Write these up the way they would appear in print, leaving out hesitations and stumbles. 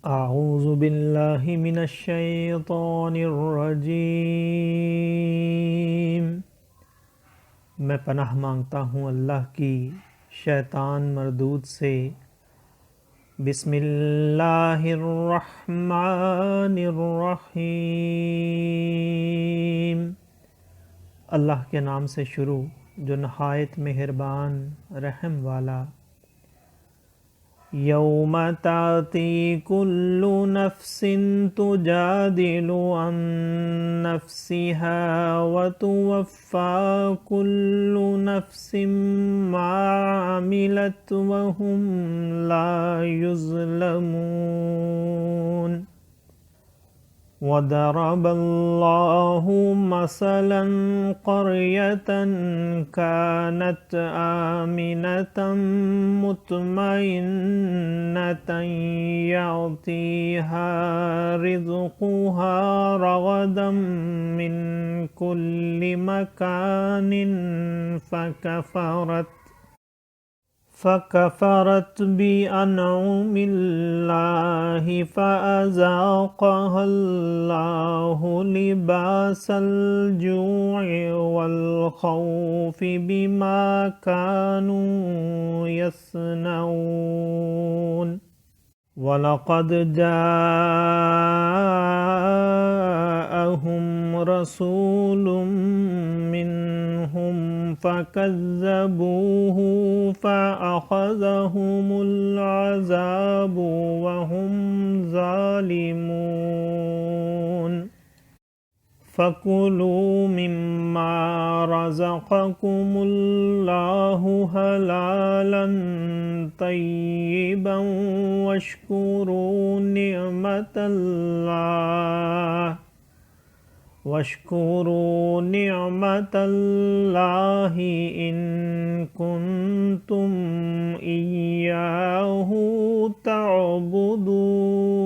अऊज़ु बिल्लाहि मिनश शैतानिर रजीम। मैं पनाह मांगता हूँ अल्लाह की शैतान मरदूद से। बिस्मिल्लाहिर्रहमानिर्रहीम। अल्लाह के नाम से शुरू जो नहायत मेहरबान रहम वाला। यौम ताती कुल्लु नफ्सिन तुजादिलु अन नफ्सिहा व तुवफ़्फ़ा कुल्लु नफ्सिन मा अमिलत व हुम ला युज़लमून। وضرب الله مثلا قرية كانت آمنة مطمئنة يأتيها رزقها رغدا من كل مكان فكفرت بأنعم الله فأذاقها الله لباس الجوع والخوف بما كانوا يصنعون ولقد جاءهم رسول منهم فكذبوه فأخذهم العذاب وهم ظالمون فكلوا مما رزقكم الله حلالا طيبا واشكروا نعمة الله إن كنتم إياه تعبدون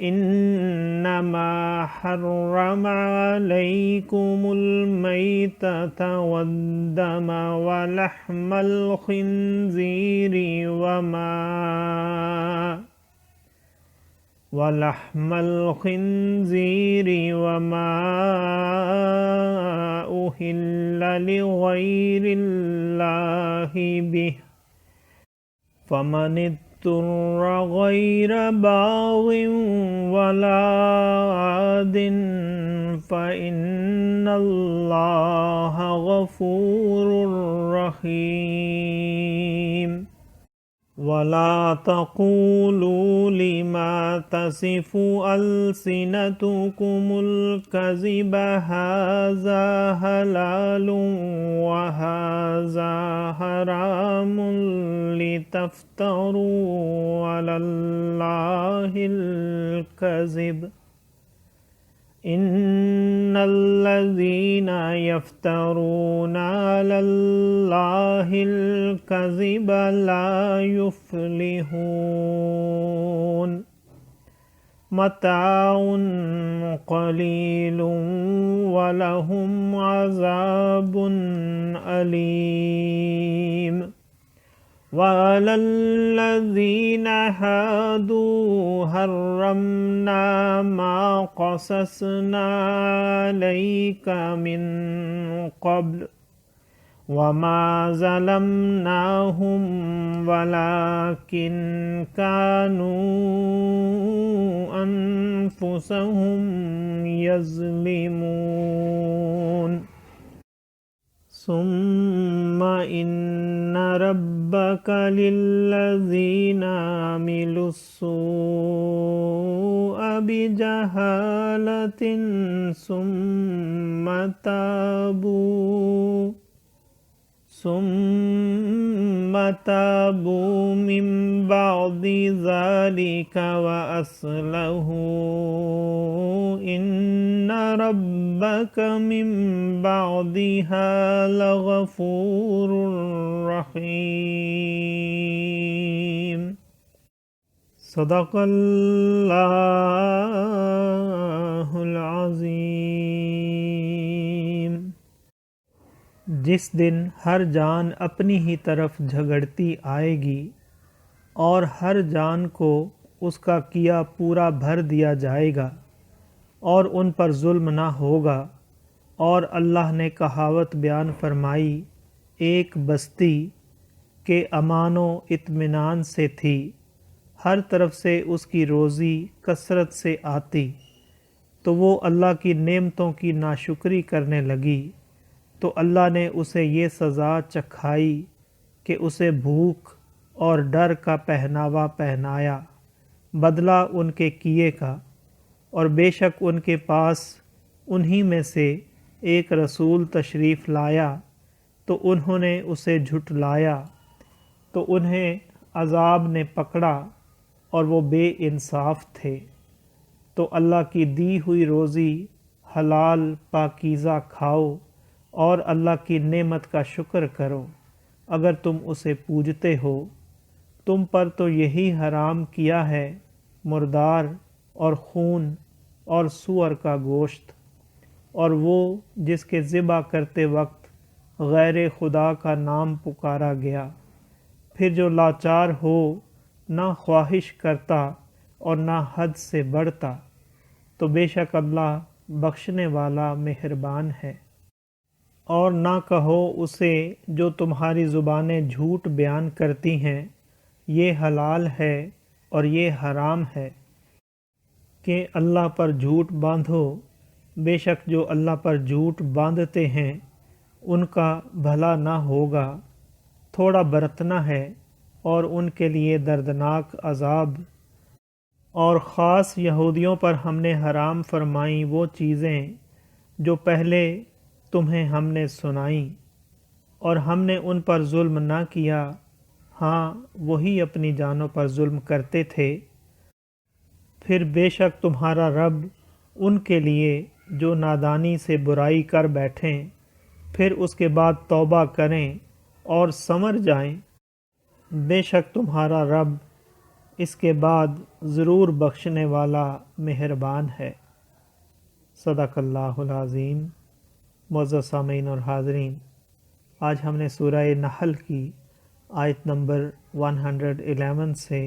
إنما حرم عليكم الميتة والدم ولحم الخنزير وما أهل لغير الله به فمن اضطر غير باغ ولا عاد فإن الله غفور رحيم ولا تقولوا لما تصف ألسنتكم الكذب هذا حلال وهذا حرام لتفتروا على الله الكذب إن الذين يفترون على الله الكذب لا يفلحون متاع قليل ولهم عذاب أليم وعلى الذين هادوا حرمنا ما قصصنا عليك من قبل وما ظلمناهم ولكن كانوا أنفسهم يظلمون ثم إن ربك للذين عملوا السوء بجهالة ثم تابوا من بعد ذلك وأصلحوا إن ربك من بعدها لغفور رحيم صدق الله العظيم। जिस दिन हर जान अपनी ही तरफ झगड़ती आएगी और हर जान को उसका किया पूरा भर दिया जाएगा और उन पर जुल्म ना होगा। और अल्लाह ने कहावत बयान फरमाई, एक बस्ती के अमानो इत्मीनान से थी, हर तरफ से उसकी रोज़ी कसरत से आती, तो वो अल्लाह की नेमतों की नाशुक्री करने लगी, तो अल्लाह ने उसे ये सज़ा चखाई कि उसे भूख और डर का पहनावा पहनाया, बदला उनके किए का। और बेशक उनके पास उन्हीं में से एक रसूल तशरीफ़ लाया, तो उन्होंने उसे झुठलाया, तो उन्हें अज़ाब ने पकड़ा और वो बेइंसाफ़ थे। तो अल्लाह की दी हुई रोज़ी हलाल पाकीज़ा खाओ और अल्लाह की नेमत का शुक्र करो अगर तुम उसे पूजते हो। तुम पर तो यही हराम किया है मुर्दार और खून और सूअर का गोश्त, और वो जिसके ज़िबा करते वक्त गैर खुदा का नाम पुकारा गया। फिर जो लाचार हो, ना ख्वाहिश करता और ना हद से बढ़ता, तो बेशक अल्लाह बख्शने वाला मेहरबान है। और ना कहो उसे जो तुम्हारी ज़ुबानें झूठ बयान करती हैं, ये हलाल है और ये हराम है, कि अल्लाह पर झूठ बांधो। बेशक जो अल्लाह पर झूठ बांधते हैं उनका भला ना होगा, थोड़ा बरतना है और उनके लिए दर्दनाक अजाब। और ख़ास यहूदियों पर हमने हराम फरमाई वो चीज़ें जो पहले तुम्हें हमने सुनाई, और हमने उन पर जुल्म ना किया, हाँ वही अपनी जानों पर जुल्म करते थे। फिर बेशक तुम्हारा रब उनके लिए जो नादानी से बुराई कर बैठें, फिर उसके बाद तौबा करें और संवर जाएं, बेशक तुम्हारा रब इसके बाद ज़रूर बख्शने वाला मेहरबान है। सदक़ल्लाहुल अज़ीम। मुअज़्ज़ज़ सामीन और हाज़रीन, आज हमने सूरह नहल की आयत नंबर 111 से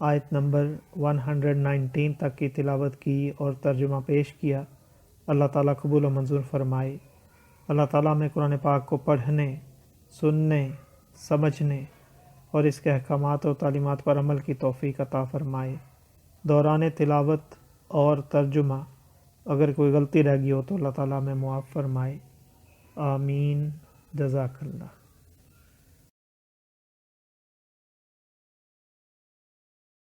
आयत नंबर 119 तक की तिलावत की और तर्जुमा पेश किया। अल्लाह ताला कबूल व मंजूर फरमाए। अल्लाह ताला में कुरान पाक को पढ़ने, सुनने, समझने और इसके अहकामात और तालीमात पर अमल की तौफ़ीक़ अता फ़रमाए। दौरान तिलावत और तर्जुमा अगर कोई गलती रह गई हो तो अल्लाह ताला में मुआफ़ फ़रमाए। आमीन। जज़ाकल्लाह।